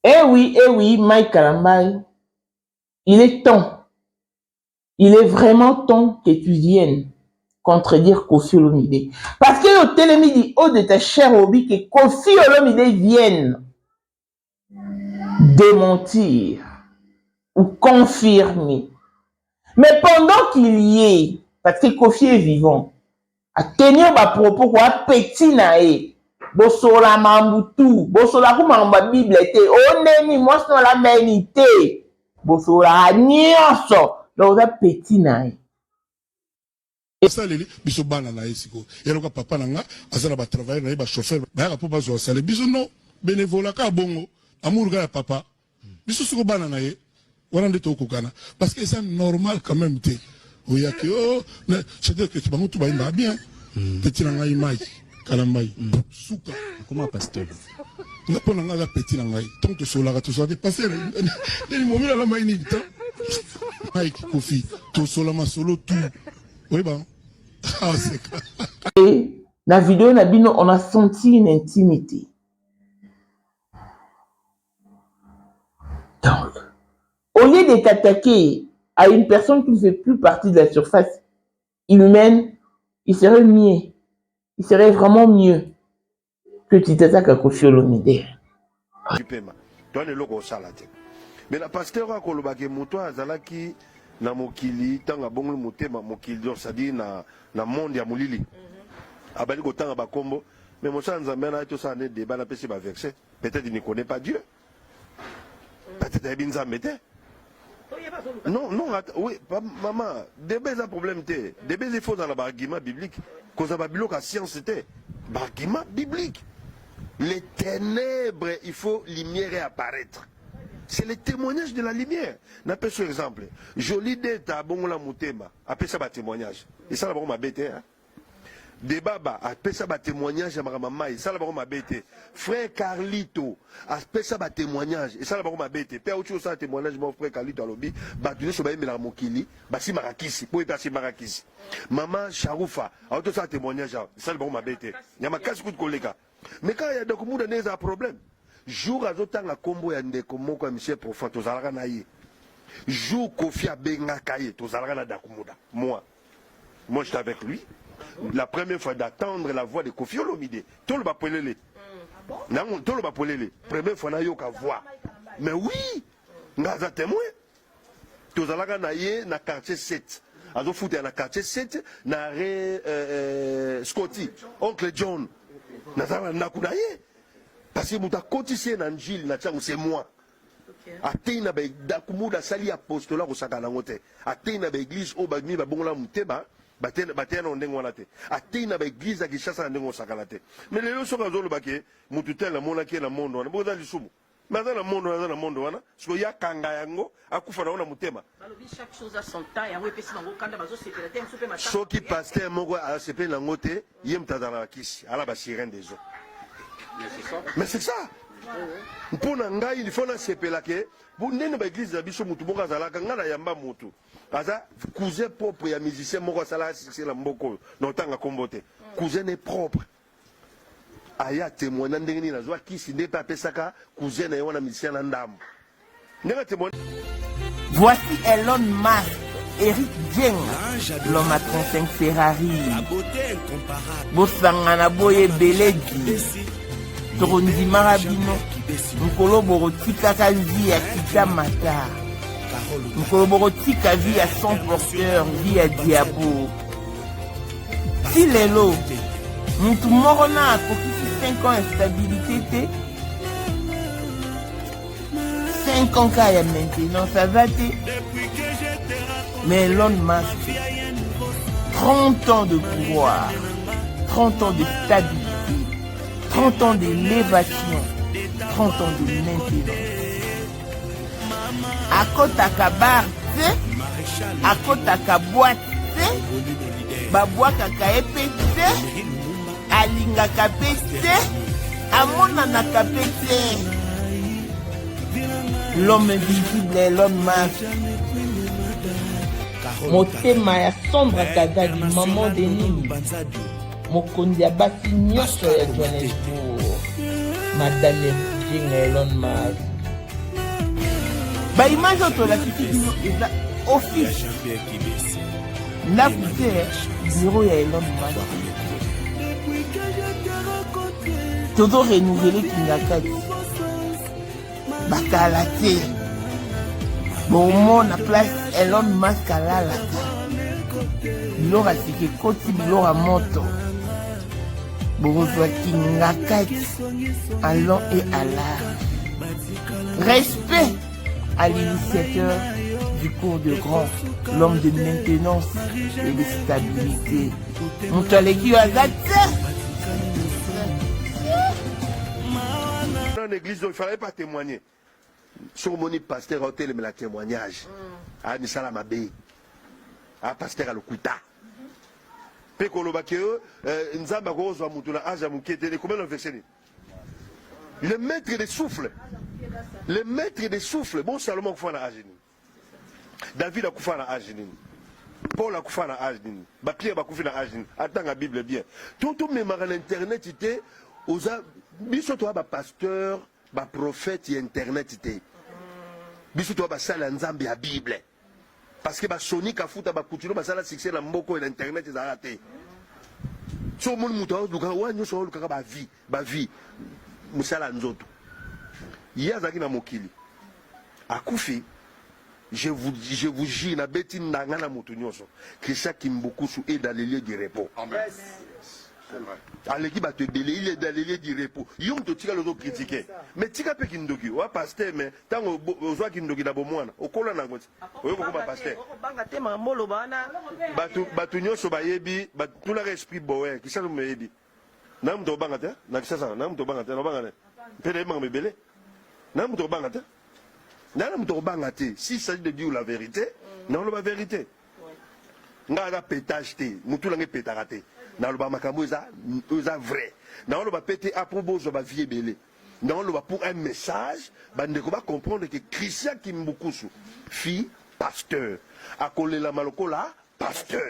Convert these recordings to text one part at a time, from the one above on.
Eh oui, Mike Kalambai, il est temps. Il est vraiment temps que tu viennes contredire Koffi Olomide. Parce que au télémidi, au de ta chère hobby, que Koffi Olomide vienne démentir ou confirmer. Mais pendant qu'il y est, parce que Koffi est vivant, à tenir ma propos quoi petit nae, bosola mambutu, bosola kumamba Bible te, oneni moi sur la menité, bosola nyonso, donc petit nae. saleli biso bana na esiko yeloka papa nanga azala ba travailler na ba chauffeur ba ka popa zo sale biso no bénévolat ka bongo amour ga papa biso siko bana na ye wana ndeto kokana parce que c'est normal quand même te oya ki oh c'est-à-dire que tu vas tout ba bien petit nanga imai kalambai suka comment pasteur na pona nga petit nanga tant que sola to so dépasser les moments la mai ni temps Mike Koffi to sola ma solo tout oui bon. Et la vidéo Nabino, on a senti une intimité. Donc, au lieu de t'attaquer à une personne qui ne fait plus partie de la surface humaine, il serait mieux. Il serait vraiment mieux que tu t'attaques à Koffi Olomide. Mais la pasteur a kolobake moto azalaki na mokili tanga bongo motema mokili c'est-à-dire na monde ya mulili abali ko tanga ba kombo mais mon sang nzambe na to ça ne débat na pesi ba verset peut-être il ne connaît pas Dieu peut-être il nzambe te non oui maman débé un problème te débé il faut dans la argument biblique cause ba biloka science te argument biblique les ténèbres il faut lumière apparaître. C'est le témoignage de la lumière. N'appelle sur exemple. Joli d'État, bon la moutema. Appelle ça un témoignage. Et ça, là-bas, ma bête. Des baba, appelle ça un témoignage à ma maman. Et ça, là-bas, ma bête. Frère Carlito, appelle ça un témoignage. Et ça, là-bas, ma bête. Père, autre chose, un témoignage, mon frère Carlito, à l'objet. Bah, tu ne sais pas, mais la mokili. Bah, si marakisi. Pour y passer marakisi. Maman Charoufa, autre chose, un témoignage. Et ça, là-bas, ma bête. Il y a ma casse coup de collègue. Mais quand il y a des communes, il y a un problème. Jour azotanga kombo ya ndeko moko ya monsieur profond tozalaka na ye jour Koffi abengaka ye tozalaka na dakumuda moi j'étais avec lui la première fois d'attendre la voix de Koffi Olomide tout le bapolele nango tout le bapolele première fois na yoka voix mais oui ngaza témoin tozalaka na ye na quartier 7 azofuta na quartier 7 na Scotty oncle John nazala nakuna ye. Parce que muta kotisi na njili na tsango c'est moi. Atena ba dakumuda sali apostolat ko sakana ngote. Atena ba église o ba mi ba bongola muteba, batena ndengo wana te. Atena ba église a kishasa ndengo sakana te. Mais les leçons ka zolo bake mututel na mona ke na mondo wana. Boza lisumu. Mais dans le monde wana, parce que ya kanga yango akufa na ona mutema. Chaque chose a son temps yango epesi bango kanda bazo sepela te msupe matanga. Soki pasteur moko a sepela ngote, yem tadana kisi, ala ba sirène des eaux. Mais c'est ça. Pour ngai il faut na sepela ke bu nene ba église biso mutu moko azalaka ngana yamba mutu aza cousin propre ya musicien moko sala c'est la mboko notanga kombote cousin est propre aya témoignant ndenge ni nazwa kisi nde pa pesaka cousin na yona musicien na ndambo ndenge témoignant. Voici Elon Musk, Eric Dieng, l'homme à 35 Ferrari, Bosangana Boye Beledi, Torondi Marabino, Nkolo Borotika vie à Kita Mata, Nkolo Borotika vie à son porteur, vie à Diabo. Si Lelo, Moutou Morona a coquille 5 ans instabilité, 5 ans qu'il y a maintenant, ça va te. Mais Elon Musk, 30 ans de pouvoir, 30 ans de stabilité, 30 ans d'élévation, 30 ans de maintenance. À côté à bar, à côté à boîte, baboua kaka épété, alinga kapété, amona na kapété. L'homme invisible est Elon Musk. Motema ya sombre kazali maman de nini mokondi ya basi nyonso ya Johannesburg madame Jing Elon Musk Bah image auto la petite est là office. Là vous êtes bureau ya Elon Musk. Todo renouveler Kingakati. Bakala te. Bon na place Elon Musk là là. Bilora sike koti bilora moto. Bonjour Kingakati. Allons et à l'art. Respect à l'initiateur du cours de grand, l'homme de maintenance et de stabilité. Montaleki Azate. Dans l'église, il ne fallait pas témoigner. Sur mon pasteur a hôtel, mais la témoignage. Ah, Nisala Mabé. Ah, pasteur à l'Okuta. Le maître des souffles. Le maître des souffles. Bon, Salomon a fait Agini. David a fait Agini. Paul a fait Agini. Pierre a fait Agini. Attends la Bible bien. Tout le monde à l'internet était aux bisoto ba pasteur, ba prophète et internet était. Bisoto ba sala nzambe à Bible. Parce que ba Sonic a foutu ba coutume ba sala succès na mboko et l'internet ils a raté. So mon muto duka wa nyoso luka ba vie musala nzoto. Yazaki na mokili. Akufi je vous dis na beti nanga na mutu nyoso. Christian Kimbukusu est dans les lieux du repos. Amen. Aleki ba te belé, il est dans les lieux du repos. Yom to tika loto critiquer. Mais tika pe kindoki, wa pasteur mais tango ozwa kindoki na bomwana, okola na ngoti. Oyo ko ba pasteur. Banga te mamolo bana. Batu nyoso ba yebi, tout la esprit boé, qui ça me yebi. Nam to banga te, na kisa nam to banga te, no banga ne. Pele manga me belé. Nam to banga te. Nam to banga te. Si s'agit de dire la vérité, non la vérité. Nga ga pétage te, mutu la nge pétarate. Dans le makambo eza vrai. Dans le pété à propos de la vie belé. Dans le pour un message, bande va comprendre que Christian Kimbukusu, fille pasteur, a collé la malokola pasteur,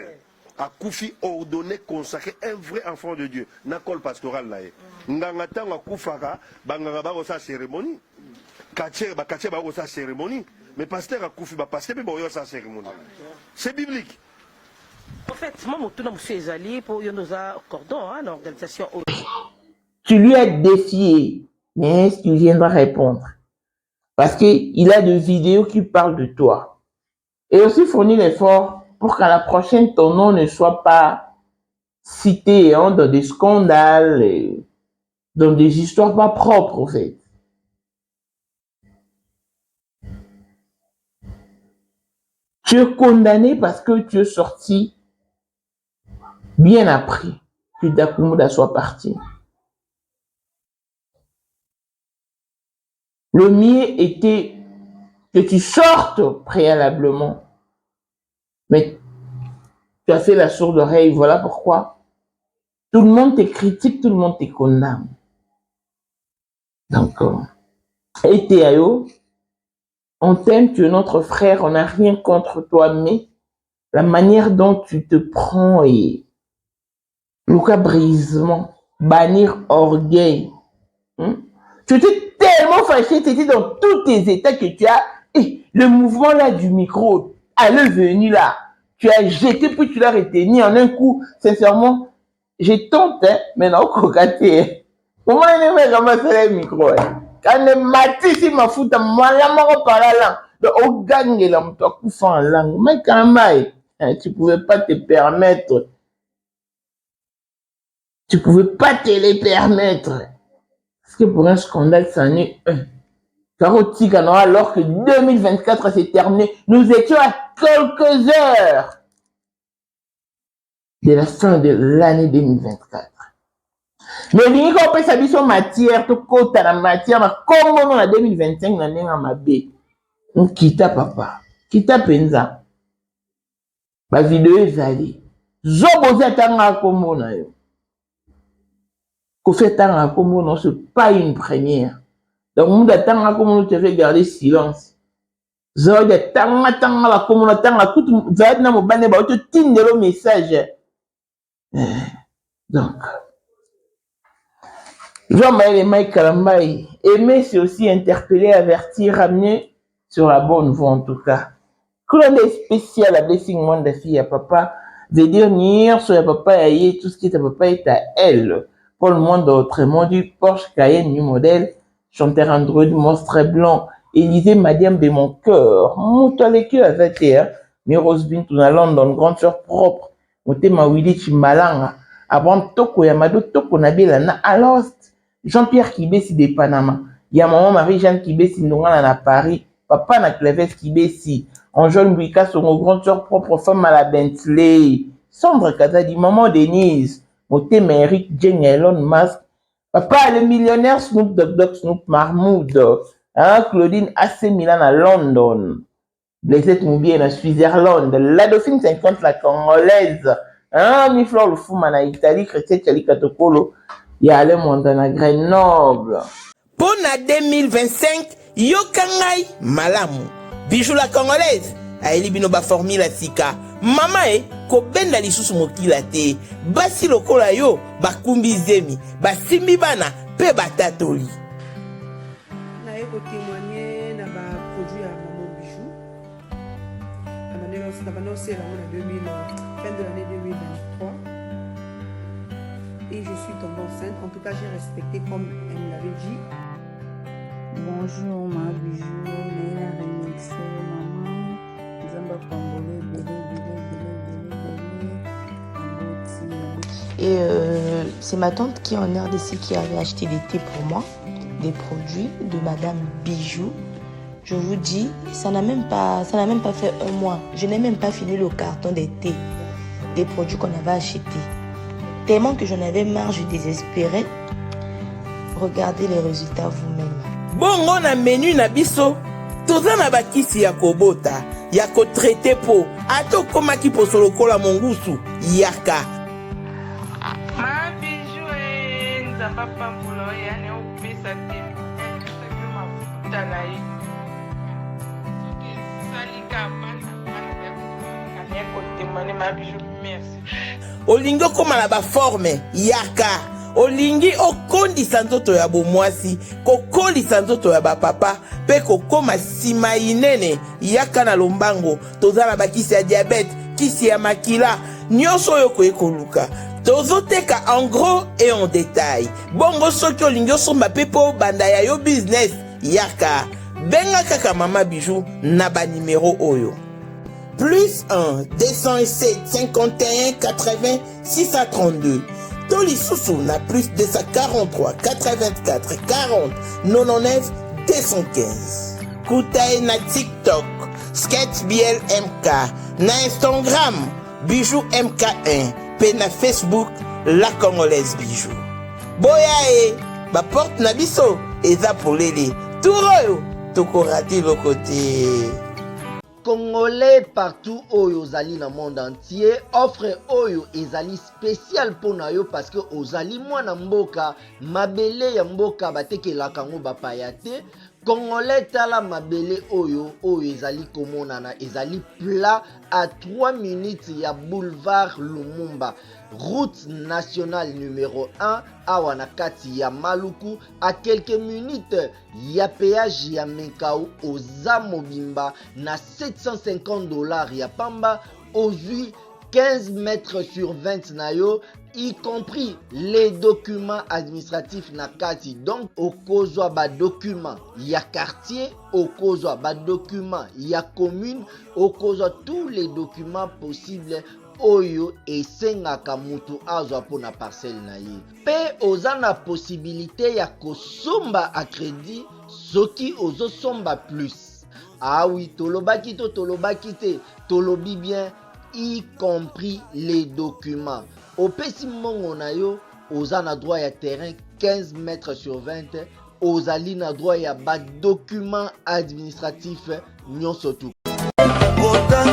a koufi ordonné consacré un vrai enfant de Dieu. Na col pastoral là. Nganga tanga koufaka, banganga ba sa cérémonie. Kacher ba sa cérémonie. Mais pasteur a koufi ba pasteur ba sa cérémonie. C'est biblique. En fait, moi, je suis allé pour une cordon, l'organisation. Tu lui as défié, mais tu viendras répondre. Parce qu'il a des vidéos qui parlent de toi. Et aussi fournir l'effort pour qu'à la prochaine, ton nom ne soit pas cité dans des scandales, dans des histoires pas propres, en fait. Tu es condamné parce que tu es sorti bien après que Dakumuda soit parti. Le mieux était que tu sortes préalablement. Mais tu as fait la sourde oreille. Voilà pourquoi tout le monde te critique, tout le monde te condamne. Donc, et Théayo, on t'aime, tu es notre frère, on n'a rien contre toi, mais la manière dont tu te prends et Lucas brisement, bannir orgueil. Tu étais tellement fâché, tu étais dans tous tes états que tu as... le mouvement là du micro, à le venu là, tu as jeté puis tu l'as retenu en un coup. Sincèrement, j'ai tenté, mais non, cocaté. Comment il aimait ramasser le micro? Quand il m'a dit, ma fout, moi, là, moi, par là, au gang, il a mis tout en langue. Mais quand même, tu pouvais pas te permettre. Tu pouvais pas te les permettre. Parce que pour un scandale, ça en est un. Alors que 2024 s'est terminé, nous étions à quelques heures de la fin de l'année 2024. Mais il y a pas sa mission matière, tout côté la matière, mais comme on a 2025, l'année en ma baie. On quitte papa, quitte penza. Ma vidéo est allée. Zobozi atanga comme on a eu. Qu'on fait tanga comme on a, c'est pas une première. Donc, on attend comme on te fait garder silence. Zobozi atanga comme on attend, tout Zobozi na mobane ba auto tinde le message. Donc, Jean-Maël et Mike Kalambaï, aimer c'est aussi interpeller, avertir, ramener sur la bonne voie en tout cas. Clone spécial à blessing moi de fille à papa. De dire nier sur papa et tout ce qui est à papa est à elle. Pour le monde autrement du Porsche Cayenne new modèle. Chanteur Android monstre blanc. Élisée Madiam de mon cœur. Mouton les cœurs à 21. Mi Rose Bin tout à London. Grande sœur propre. Motema Willy Chimalanga. Abraham Toko Yamado Toko Nabila na Alost. Jean-Pierre Kibesi de Panama. Ya maman Marie-Jeanne Kibesi Ndongana na Paris. Papa na Cleves Kibesi. Anjol Mbouika son grande sœur propre femme à la Bentley. Sandra Kazadi, maman Denise. Motema Eric Jane Elon Musk. Papa le millionnaire Snoop Dogg Snoop Mahmoud. Hein, Claudine AC Milan à London. Blaisette Moubier à Switzerland. La Dauphine 50 la Congolaise. Hein, Miflor le Fouma en Italie. Chrétien Chali Katokolo. Yale Montana Grenoble. Pour la 2025, Yokangai Malamu. Bijou la Congolaise. Aeli bino ba formule sika. Mama ko benda lisusu mokila te. Basi lokola yo bakumbi zemi. Basimbi bana pe batatoli. Na ko témoigner na ba produit à Maman Bijou. Na ba lancé la fin de l'année 2023. Et je suis tombée enceinte. En tout cas, j'ai respecté comme elle me l'avait dit. Bonjour ma Bijou, Néla remixé maman, Zamba Congolais, Et c'est ma tante qui est en RDC qui avait acheté des thés pour moi, des produits de Madame Bijou. Je vous dis, ça n'a même pas fait un mois. Je n'ai même pas fini le carton des thés, des produits qu'on avait achetés. Tellement que j'en avais marre, je désespérais. Regardez les résultats vous-même. Bongo na menu na biso. Toza na bakisi ya kobota, ya ko traité po. Ato koma ki posolo kola mongusu, yaka. Ma Bijou nzamba pambulo yani opesa te. Ma futa na ye. Salika bana ko témoigner ma Bijou, merci. Olingo koma na ba forme, yaka. Olingi okondisa nzoto ya bomwasi, kokolisa nzoto ya bapapa, pe kokoma sima inene, yaka na lombango, toza na bakisi ya diabète, kisi ya makila, nyonso oyo koekoluka. Tozoteka en gros et en détail. Bongo soki olingi osomba pe po banda ya yo business, yaka. Benga kaka Mama Bijou na ba numéro oyo. Plus 1 207 51 80 632. Toli Soussou na plus 243 84 40 99 215. Koutaï na TikTok, Sketch BL MK, na Instagram, Bijou MK1, pe na Facebook, La Congolaise Bijou. Boya ba porte na biso, eza polele. Touroyo, tokorati le côté. Congolais partout oyo ozali na monde entier, offre oyo ezali spécial pona yo parce que ozali mwana mboka, mabele ya mboka batekelaka ngo bapaya te. Congolais tala mabele oyo ezali komonana, ezali plat à 3 minutes ya boulevard Lumumba. Route nationale numéro 1 awa na kati ya Maluku, à quelques minutes ya péage ya Menkau oza mobimba na $750 ya pamba, ozui 15 mètres sur 20 na yo, y compris les documents administratifs na kati. Donc okozwa ba document ya quartier, okozwa ba document ya commune, okozwa tous les documents possibles oyo esengaka mutu azwa pona parcelle na ye. Pe oza na possibilité ya kosomba a crédit soki ozosomba plus. Ah oui, tolobaki te, tolobi bien, y compris les documents. Opesi mongo na yo, oza na droit ya terrain 15 mètres sur 20, ozali na droit ya ba document administratif nyonso tu. Kota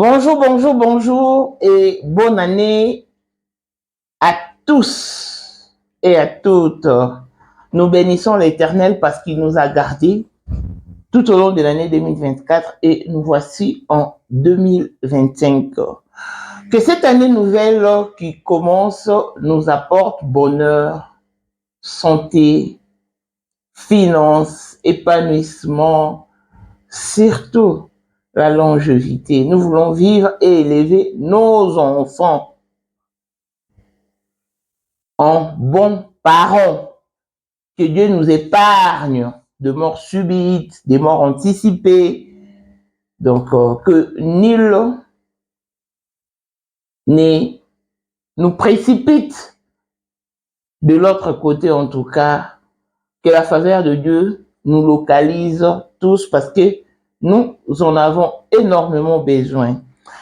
Bonjour, bonjour, bonjour et bonne année à tous et à toutes. Nous bénissons l'Éternel parce qu'il nous a gardés tout au long de l'année 2024 et nous voici en 2025. Que cette année nouvelle qui commence nous apporte bonheur, santé, finances, épanouissement, surtout la longévité. Nous voulons vivre et élever nos enfants en bons parents. Que Dieu nous épargne de morts subites, des morts anticipées. Donc, que nul ne nous précipite de l'autre côté, en tout cas. Que la faveur de Dieu nous localise tous parce que nous en avons énormément besoin.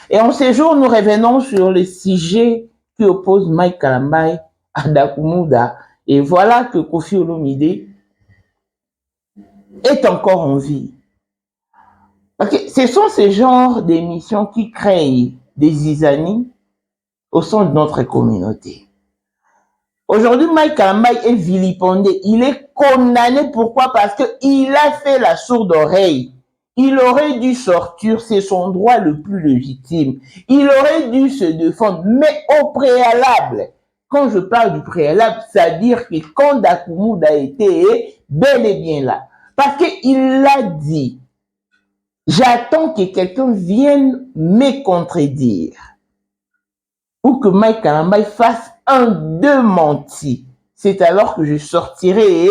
Et en ces jours, nous revenons sur le sujet qui oppose Mike Kalambai à Dakumuda. Et voilà que Koffi Olomide est encore en vie. Parce que ce sont ces genres d'émissions qui créent des zizanies au sein de notre communauté. Aujourd'hui, Mike Kalambai est vilipendé. Il est condamné. Pourquoi? Parce qu'il a fait la sourde oreille. Il aurait dû sortir. C'est son droit le plus légitime. Il aurait dû se défendre. Mais au préalable, quand je parle du préalable, c'est-à-dire que quand Dakumuda était bel et bien là. Parce qu'il l'a dit. J'attends que quelqu'un vienne me contredire. Ou que Mike Kalambai fasse un démenti. C'est alors que je sortirai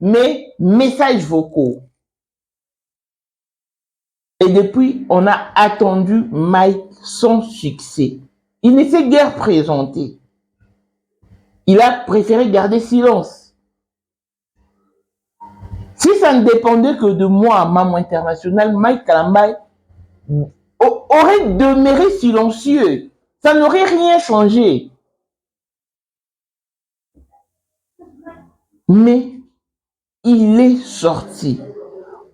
mes messages vocaux. Et depuis, on a attendu Mike sans succès. Il ne s'est guère présenté. Il a préféré garder silence. Si ça ne dépendait que de moi, Maman International, Mike Kalambai aurait demeuré silencieux. Ça n'aurait rien changé. Mais il est sorti.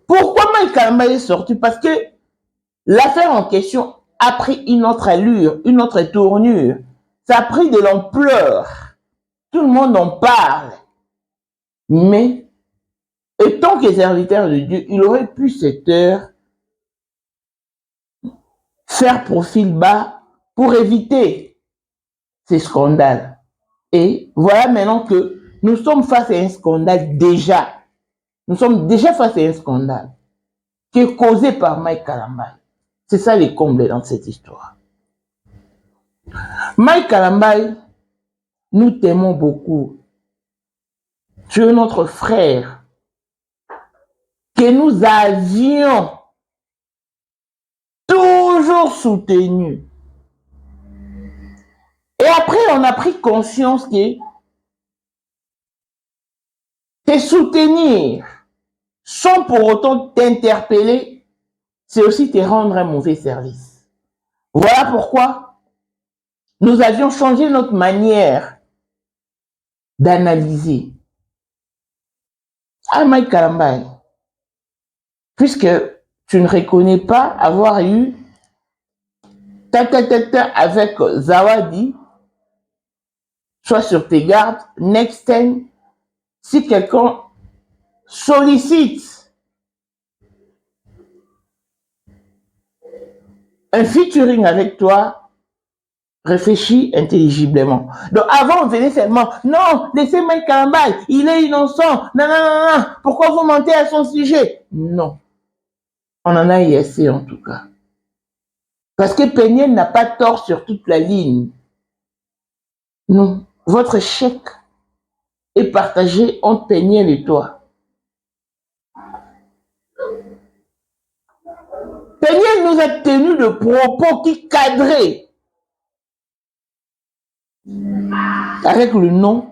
Pourquoi Mike Kalambai est sorti? Parce que l'affaire en question a pris une autre allure, une autre tournure. Ça a pris de l'ampleur. Tout le monde en parle. Mais, étant que serviteur de Dieu, il aurait pu cette heure faire profil bas pour éviter ces scandales. Et voilà maintenant que nous sommes face à un scandale déjà. Nous sommes déjà face à un scandale qui est causé par Mike Kalambai. C'est ça les combles dans cette histoire. Mike Kalambai, nous t'aimons beaucoup. Tu es notre frère que nous avions toujours soutenu. Et après, on a pris conscience que te soutenir sans pour autant t'interpeller, c'est aussi te rendre un mauvais service. Voilà pourquoi nous avions changé notre manière d'analyser. Ah, Mike Kalambai, puisque tu ne reconnais pas avoir eu avec Zawadi, sois sur tes gardes. Next time, si quelqu'un sollicite un featuring avec toi, réfléchis intelligiblement. Donc avant, on venait seulement, non, laissez Mike Kalambai, il est innocent, non, non, non, non, pourquoi vous mentez à son sujet? Non. On en a eu assez en tout cas. Parce que Peniel n'a pas tort sur toute la ligne. Non, votre chèque est partagé entre Peniel et toi. Peniel nous a tenu de propos qui cadraient avec le nom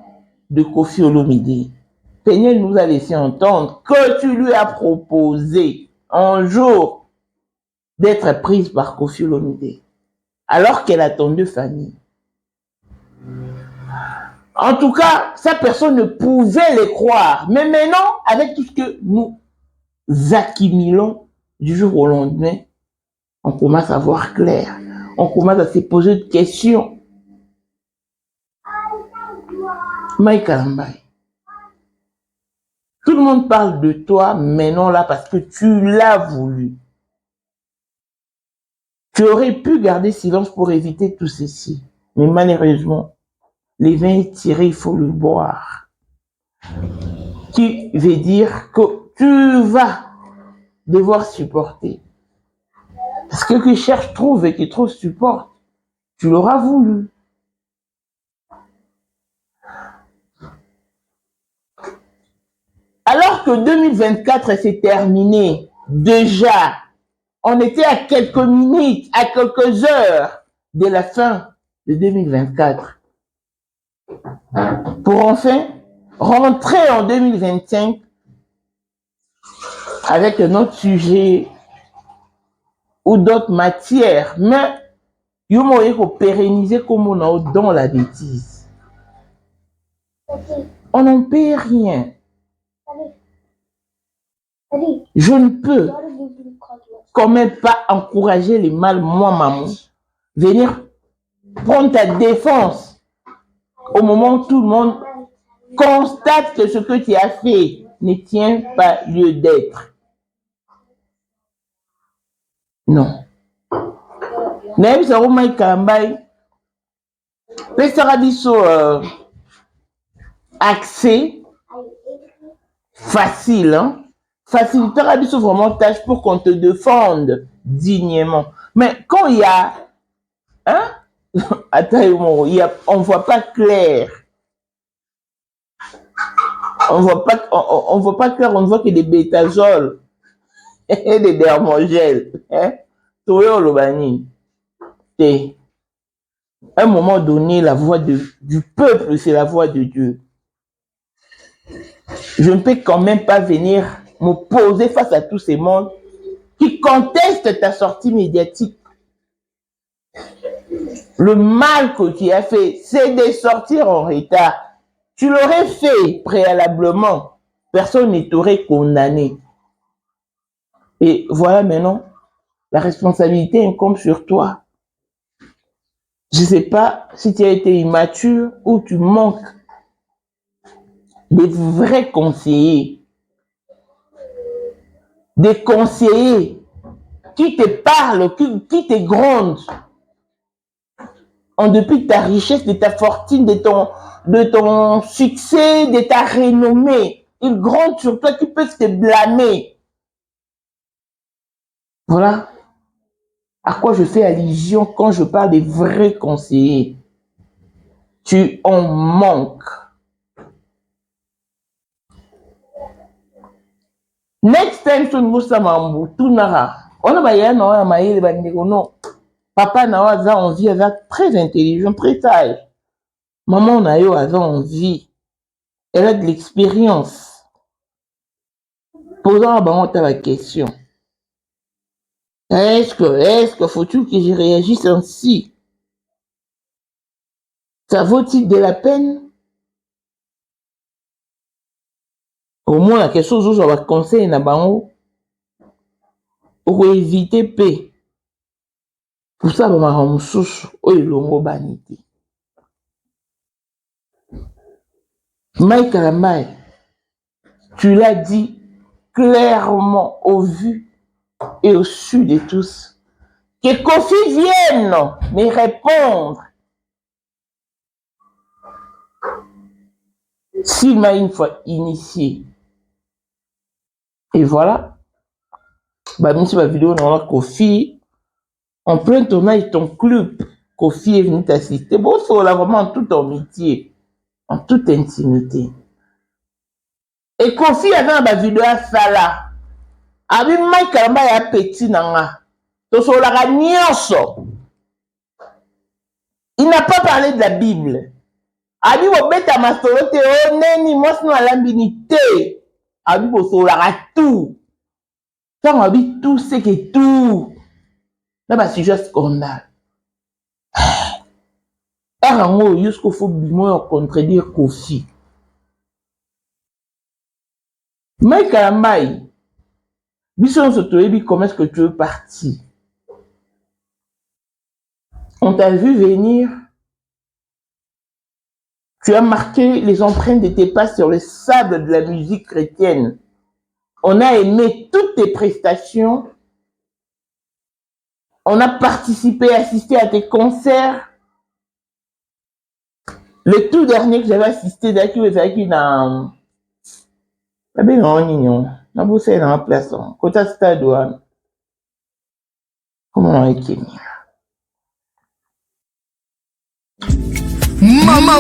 de Koffi Olomide. Peniel nous a laissé entendre que tu lui as proposé un jour d'être prise par Koffi Olomide, alors qu'elle attendait famille. En tout cas, ça, personne ne pouvait les croire. Mais maintenant, avec tout ce que nous accumulons du jour au lendemain, On commence à voir clair. On commence à se poser des questions. Mike Kalambai. Tout le monde parle de toi maintenant là parce que tu l'as voulu. Tu aurais pu garder silence pour éviter tout ceci. Mais malheureusement, les vins est tiré, il faut le boire. Qui veut dire que tu vas devoir supporter. Parce que qui cherche trouve et qui trouve supporte. Tu l'auras voulu. Alors que 2024 s'est terminé, déjà, on était à quelques minutes, à quelques heures de la fin de 2024. Pour enfin rentrer en 2025 avec un autre sujet ou d'autres matières, mais il faut pérenniser comme on a dans la bêtise. On n'en paye rien. Je ne peux quand même pas encourager les mâles, moi, maman, venir prendre ta défense au moment où tout le monde constate que ce que tu as fait ne tient pas lieu d'être. Non. Même si on Mike Kalambai, accès facile, hein? Facilitera vraiment tâche pour qu'on te défende dignement. Mais quand il y a, hein? Attends, on voit pas clair. On voit pas clair, on ne voit que des bétazoles et des dermogèles. Hein? À un moment donné, la voix du peuple, c'est la voix de Dieu. Je ne peux quand même pas venir m'opposer face à tous ces mondes qui contestent ta sortie médiatique. Le mal que tu as fait, c'est de sortir en retard. Tu l'aurais fait préalablement. Personne ne t'aurait condamné. Et voilà maintenant, la responsabilité incombe sur toi. Je ne sais pas si tu as été immature ou tu manques des vrais conseillers. Des conseillers qui te parlent, qui te grondent. En dépit de ta richesse, de ta fortune, de ton succès, de ta renommée. Ils grondent sur toi, qui peuvent te blâmer. Voilà à quoi je fais allusion quand je parle des vrais conseillers. Tu en manques. Next time, tu ne tout nara. On a baillé non, maïe non. Papa n'a pas envie, elle est très intelligent, très sage. Maman n'a pas envie. Elle a de l'expérience. Posons à la question. Est-ce que faut-il que je réagisse ainsi? Ça vaut-il de la peine? Au moins, la question que je vais conseiller na bango pour éviter paix. Pour ça, je vais me soucier de l'ongo banité. Mike Kalambai, tu l'as dit clairement au vu et au su de tous, que Kofi vienne me répondre s'il m'a une fois initié. Et voilà, même si ma vidéo n'a pas Kofi, en plein tournage ton club, Kofi est venu t'assister. Bon, c'est vraiment en toute amitié, en toute intimité. Et Kofi avait ma vidéo à Salah. Abi Mike Kalambai a petit nanga. Tosolaka nyonso. Il n'a pas parlé de la Bible. Abi bobeta masolo te o neni mosi na lambini te. Abi bosolaka tout. Quand abi tout c'est que tout. Là bas sujet scandale. Erango jusqu'au faut bimo contredire Kofi. Mike Kalambai. Biso on se toyebi comment est-ce que tu veux partir. On t'a vu venir. Tu as marqué les empreintes de tes pas sur le sable de la musique chrétienne. On a aimé toutes tes prestations. On a participé, assisté à tes concerts. Le tout dernier que j'avais assisté, c'est dans... Dans la place, côté stade, comment on a écrit? Mama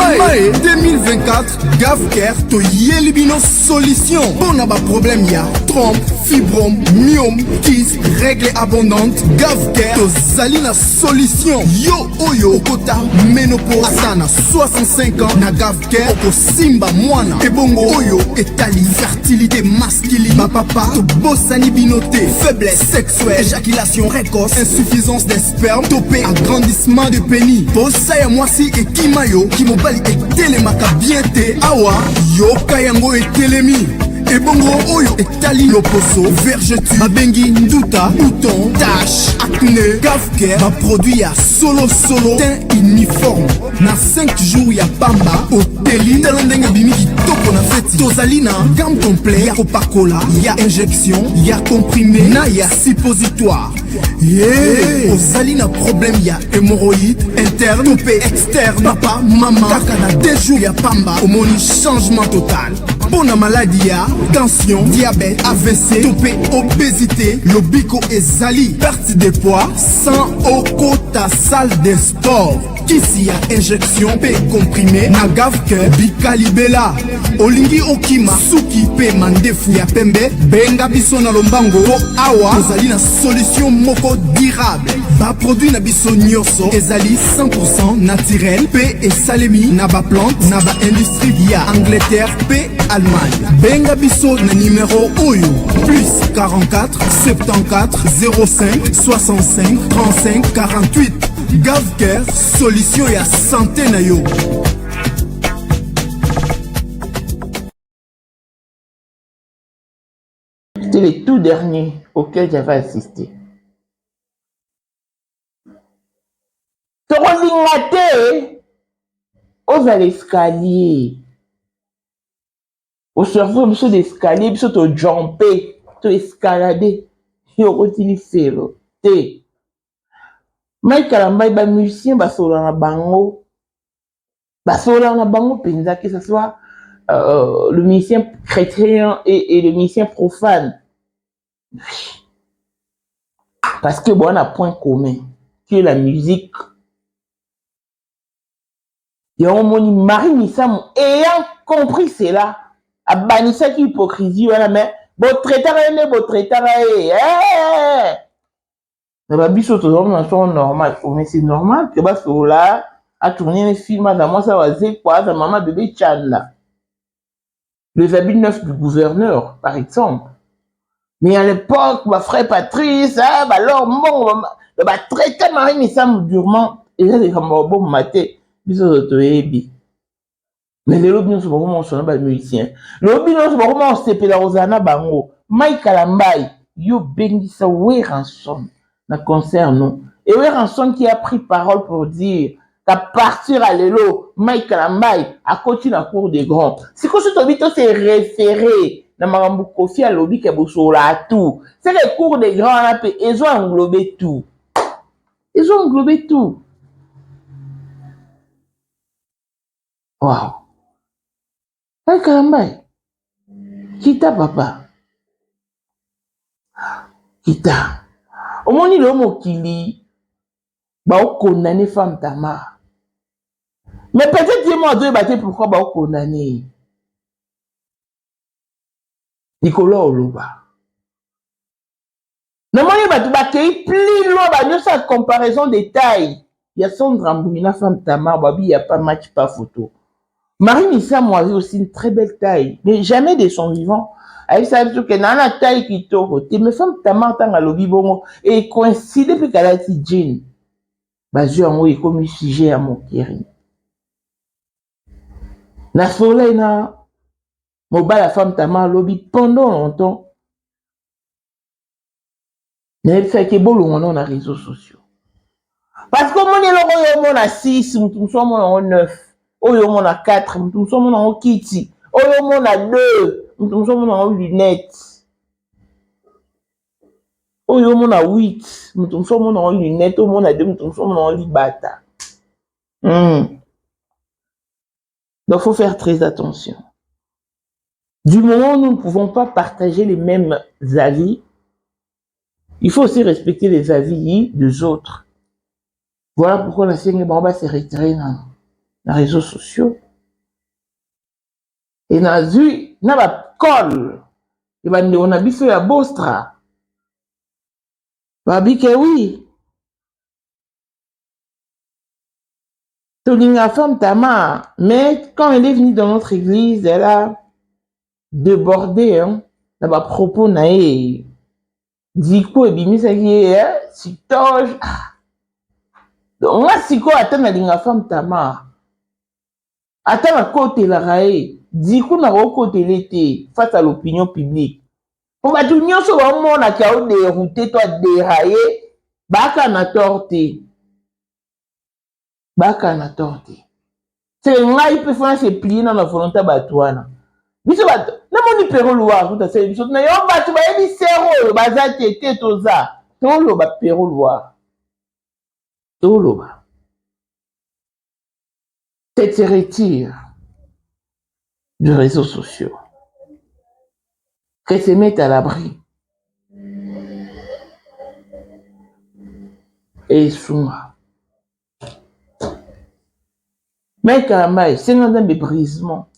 2024 Gavker to Yelibino solution. Bon a problème ya trompe, fibrome, myome, kyste, règle abondante. Gavker to Zalina solution. Yo oyo kota ménopause asana 65 ans na Gavker oko simba mwana. Ebongo oyo etali fertilité masculine. Ma papa to bossani binoté, faiblesse sexuelle, éjaculation précoce, insuffisance des spermes, topé agrandissement de pénis. Bossa ya mwasi et kimayo qui mobali etelemaka bien te awa yoka yango etelemi ebongo oyo etali loposo vergeture babengi nduta bouton tache acné Gavker baproduit ya solo teint uniforme na 5 jours ya pamba oteli tala ndenge bimi kitoko na feti tozali na gamme complet ya kopakola ya injection ya comprimé na ya suppositoire. Yeah. Ozali na problème ya hémorroïde interne topé externe papa maman kaka na 2 jours ya pamba omoni changement total. Bona maladie ya tension diabète AVC topé obésité lobiko ezali perte de poids sans okota salle de sport kisi ya injection pe comprimé na Gavker bikalibela olingi okima suki pe mandefu ya pembe benga biso na lombango po awa ozali na solution moko durable ba produit na biso nyonso ezali 100% naturel pe esalemi na ba plante na ba industrie ya Angleterre pe Allemagne. Benga biso na numéro oyo plus 44 74 05 65 35 48. Gavker solution ya santé na yo. C'était le tout dernier auquel j'avais assisté. Torolingate aux l'escalier. Au cerveau, monsieur d'escalier, monsieur de jumper, de escalader. Yo continue faire te. Mike Kalamba ba musicien basola na bango. Basola na bango penza que ce soit le musicien chrétien et le musicien profane. Parce que bon, on a un point commun, qui est la musique. Et on m'a dit, Marie Missam, ayant compris cela, a banni cette hypocrisie, mais bon traiteur, normal. Mais c'est normal que bah cela a tourné un film à moi, ça va dire quoi, sa maman bébé Chan. Les habits neufs du gouverneur, par exemple. Mais à l'époque, ma frère Patrice, alors, bon, traiter Marie Missam durement, et là, c'est comme bon maté, bisous de mais les lobbies, c'est vraiment mon musicien. Les lobbies, c'est vraiment mon CP la Rosana Bango. Mike Kalambay, yo bengisa Weranson, na concert, non. Et Weranson qui a pris parole pour dire qu'à partir à l'élo, Mike Kalambay a continué la cour des grands. C'est que ce tobito s'est référé dans Marambu Kofi à lobby qui a boussola tout. C'est les cours des grands, ils ont englobé tout. Ils ont englobé tout. Waouh. Mike Kalambay. Kita papa. Kita. Au moins, il est mokili. Bah, on condamne femme Tamar. Mais peut-être dis-moi deux bâtés pourquoi bah, on condamne. Nicolas Oloba. Non, moi, il va te plus loin, bah, sa comparaison des tailles. Il y a Sandra Mbouina, femme Tamar, bah, il n'y a pas match, pas photo. Marie Missam avait aussi une très belle taille, mais jamais de son vivant. Elle savait que dans la taille qui tourne, mais femme Tamar tang à lobby bongo et coïncide puis qu'elle a dit jean. Bah je en haut comme sujet à mon kiri. La soleil na moba la femme Tamar lobby pendant longtemps. Mais elle fait que bon on a les réseaux sociaux. Parce que on a 6, on a 9, on a 4, on a kitty, on a 2, on a lunettes, on a 8, on a lunettes, on a 2, on a libata. Donc il faut faire très attention. Du moment où nous ne pouvons pas partager les mêmes avis, il faut aussi respecter les avis des autres. Voilà pourquoi la CNG va se retirer dans les réseaux sociaux. Et on a vu, on a col, et on a vu fait la bostra. On a dit que oui. Tolinga femme Tama, mais quand elle est venue dans notre église, elle a débordé, hein, dans propos naïe. Diko et bimisa qui est, si toge. Donc, moi, si quoi attend la femme Tama, attends à côté la rae, diko n'a pas côté l'été, face à l'opinion publique. On va tout dire sur un monde qui a dérouté, toi déraillé, baka na torté. Baka na torté. C'est là, il peut faire se plier dans la volonté batouana. Biso bato, na moni pero loi, tout à fait, biso na yo bato ba yebi sero, baza tete toza. Tolo ba pero loi. Tolo ba. Tête se retire des réseaux sociaux. Qu'elle se mette à l'abri. Et souma. Mais Karambaï, c'est un brisement.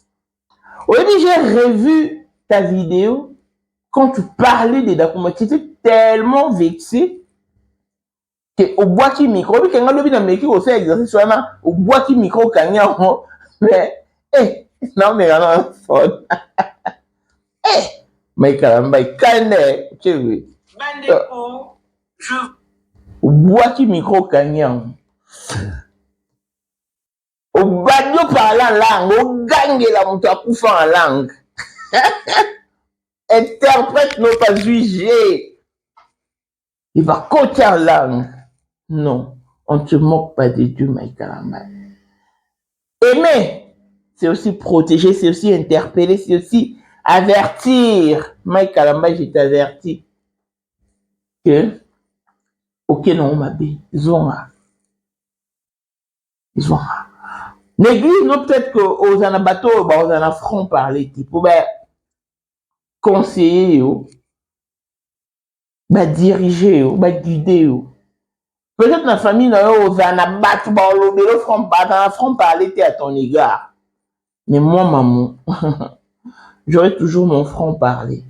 Aujourd'hui, j'ai revu ta vidéo quand tu parlais des Dakuma. Tu étais tellement vexé que au bois qui micro, quand on a le micro, on fait exercice, au bois qui micro, mais, non, mais non, faute. Mais Karambaï, calme, tu veux. Au bois qui micro, gagnant. Au badio parlant langue, au gang la montre à couffant en langue. Interprète non pas jugé. Il va côté en langue. Non, on ne se moque pas de Dieu, Maïkaramba. Aimer, c'est aussi protéger, c'est aussi interpeller, c'est aussi avertir. Maïkaramba, je t'avertis que, ok, non, ma bé, ils ont l'église, non, peut-être qu'aux anabato, aux anafront parler, type, conseiller, diriger, guider. Peut-être la famille, aux anabato, le front parler à ton égard. Mais moi, maman, j'aurais toujours mon front parler.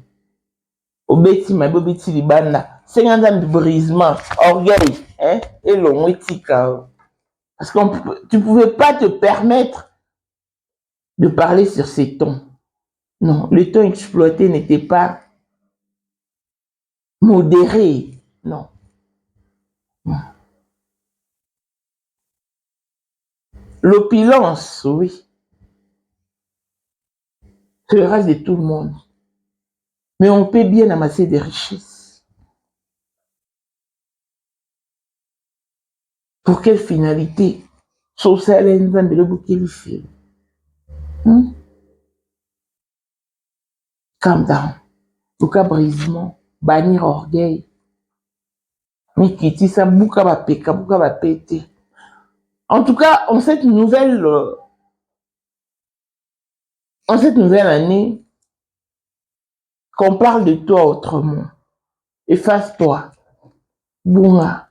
Au bêtis, ma bébé, libanda, 50 ans de brisement, orgueil, hein, et l'on éthique. Parce que tu ne pouvais pas te permettre de parler sur ces tons. Non, le ton exploité n'était pas modéré. Non. L'opulence, oui. C'est le reste de tout le monde. Mais on peut bien amasser des richesses. Pour quelle finalité? Social et de le fait. Calm down. Bouka brisement, bannir orgueil. Mais qui dit ça, bouka va péka, bouka va péter. En tout cas, en cette nouvelle année, qu'on parle de toi autrement. Efface-toi. Bouma.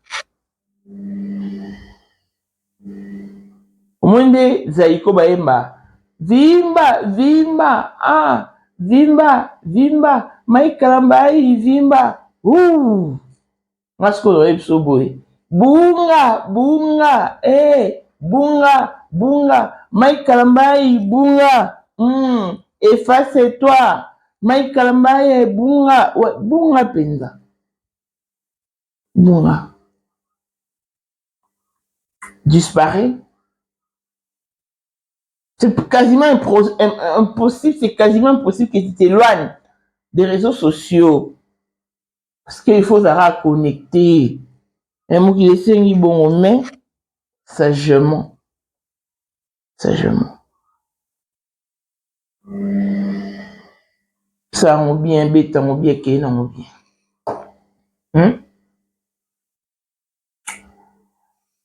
Au moins de Zaiko Baemba. Vimba, vimba, ah, vimba, vimba, Maïkalambaï, vimba, ouh. Moi, ce qu'on aurait pu boy. Bunga, bunga, bunga, bunga, Maïkalambaï, bunga, efface-toi, Maïkalambaï, bunga, ouais, bunga penza. Bunga. Disparaît. C'est quasiment impossible, c'est quasiment impossible que tu t'éloignes des réseaux sociaux. Parce qu'il faut se connecter. Un mot qui est bon, mais sagement. Sagement. Ça on bien, bête, on bien, qu'il on bien.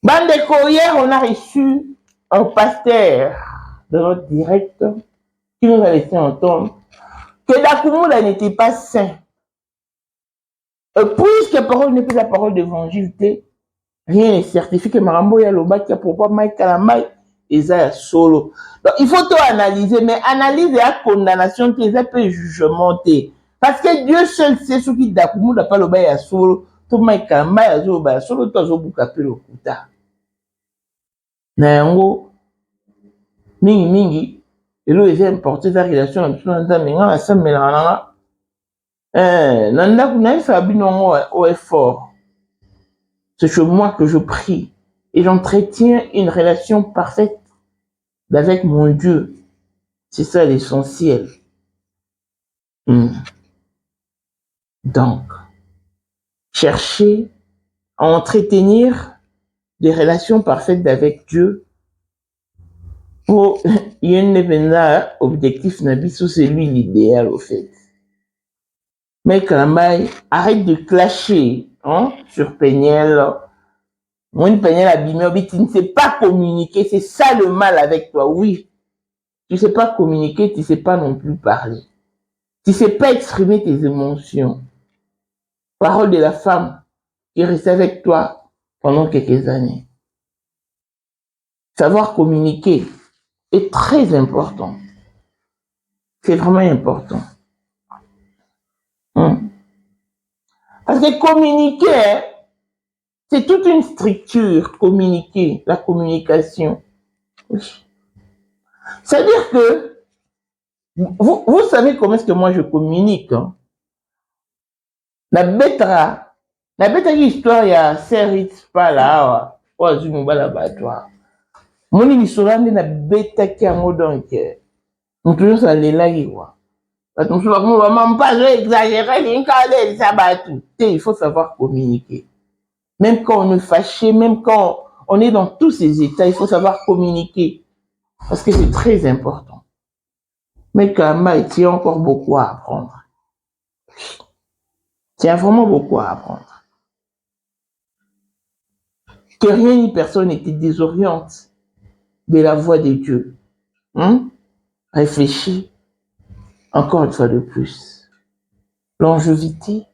Bandeko, hier, on a reçu un pasteur de notre direct qui nous a laissé entendre que Dakumula n'était pas saint. Puisque la parole n'est plus la parole d'évangile, rien n'est certifié que Marambo Yaloba qui a pourquoi Mike Kalamai et ça solo. Donc il faut tout analyser, mais analyse la condamnation qui est peu jugement. Parce que Dieu seul sait ce qui Dakumula pas le bail à solo, tout Mike Kalamai à solo, tout à Zobukape le Kuta. Nango mingi et là il importer ta relation avec tout le monde mais on ça mélange nanda kuna sabino au effort c'est chez moi que je prie et j'entretiens une relation parfaite avec mon Dieu, c'est ça l'essentiel. Donc chercher à entretenir des relations parfaites avec Dieu. Pour il y a un objectif Nabiso, c'est lui l'idéal au fait. Mais quand même, arrête de clasher sur Peniel. Moi, une Peniel abîmée, tu ne sais pas communiquer, c'est ça le mal avec toi, oui. Tu ne sais pas communiquer, tu ne sais pas non plus parler. Tu ne sais pas exprimer tes émotions. Parole de la femme qui est restée avec toi pendant quelques années. Savoir communiquer est très important. C'est vraiment important. Parce que communiquer, c'est toute une structure, communiquer, la communication. Oui. C'est-à-dire que, vous savez comment est-ce que moi je communique. La bête histoire, il y a Serit Pala, ou Azumubala Batoire. Mon émission, la bête qui a un mot donc, nous toujours ça les lagues. Il faut savoir communiquer. Même quand on est fâché, même quand on est dans tous ces états, il faut savoir communiquer. Parce que c'est très important. Mais quand même, il y a encore beaucoup à apprendre. Il y a vraiment beaucoup à apprendre. Que rien ni personne ne te désoriente de la voix de Dieu. Réfléchis encore une fois de plus. Longévité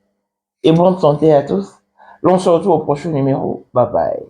et bonne santé à tous. L'on se retrouve au prochain numéro. Bye bye.